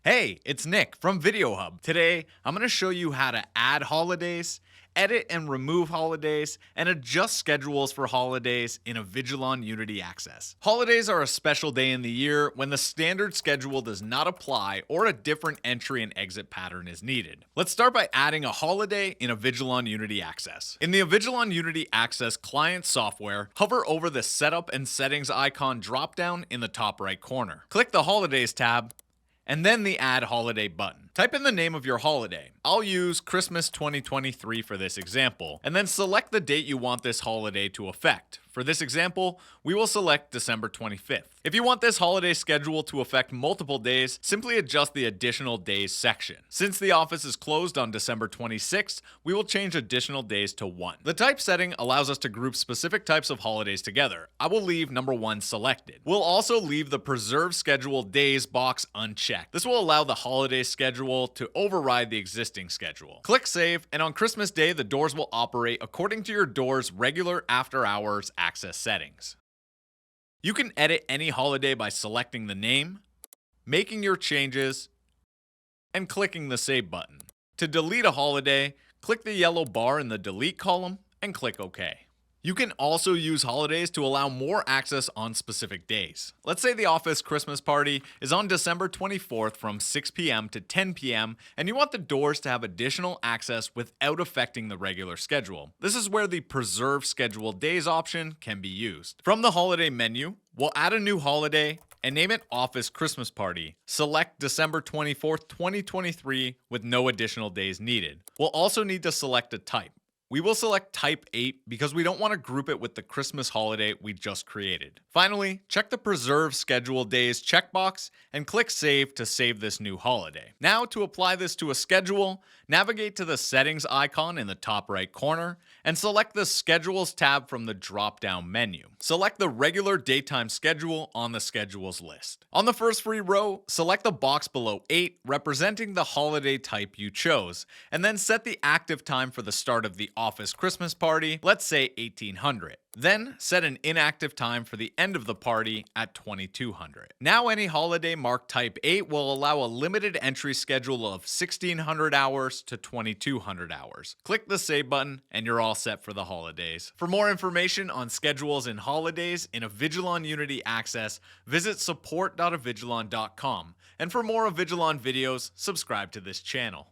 Hey, it's Nick from Video Hub. Today, I'm going to show you how to add holidays, edit and remove holidays, and adjust schedules for holidays in Avigilon Unity Access. Holidays are a special day in the year when the standard schedule does not apply or a different entry and exit pattern is needed. Let's start by adding a holiday in Avigilon Unity Access. In the Avigilon Unity Access client software, hover over the Setup and Settings icon dropdown in the top right corner. Click the Holidays tab, and then the Add Holiday button. Type in the name of your holiday. I'll use Christmas 2023 for this example, and then select the date you want this holiday to affect. For this example, we will select December 25th. If you want this holiday schedule to affect multiple days, simply adjust the additional days section. Since the office is closed on December 26th, we will change additional days to 1. The type setting allows us to group specific types of holidays together. I will leave number 1 selected. We'll also leave the Preserve Schedule Days box unchecked. This will allow the holiday schedule to override the existing schedule. Click Save, and on Christmas Day, the doors will operate according to your door's regular after-hours access settings. You can edit any holiday by selecting the name, making your changes, and clicking the Save button. To delete a holiday, click the yellow bar in the Delete column and click OK. You can also use holidays to allow more access on specific days. Let's say the office Christmas party is on December 24th from 6 p.m. to 10 p.m. and you want the doors to have additional access without affecting the regular schedule. This is where the Preserve Schedule Days option can be used. From the holiday menu, we'll add a new holiday and name it Office Christmas Party. Select December 24th, 2023 with no additional days needed. We'll also need to select a type. We will select Type 8 because we don't want to group it with the Christmas holiday we just created. Finally, check the Preserve Schedule Days checkbox and click Save to save this new holiday. Now, to apply this to a schedule, navigate to the Settings icon in the top right corner and select the Schedules tab from the drop-down menu. Select the regular daytime schedule on the schedules list. On the first free row, select the box below 8 representing the holiday type you chose, and then set the active time for the start of the office Christmas party, let's say 1800. Then set an inactive time for the end of the party at 2200. Now any holiday marked Type 8 will allow a limited entry schedule of 1600 hours to 2200 hours. Click the Save button and you're all set for the holidays. For more information on schedules and holidays in Avigilon Unity Access, visit support.avigilon.com. And for more Avigilon videos, subscribe to this channel.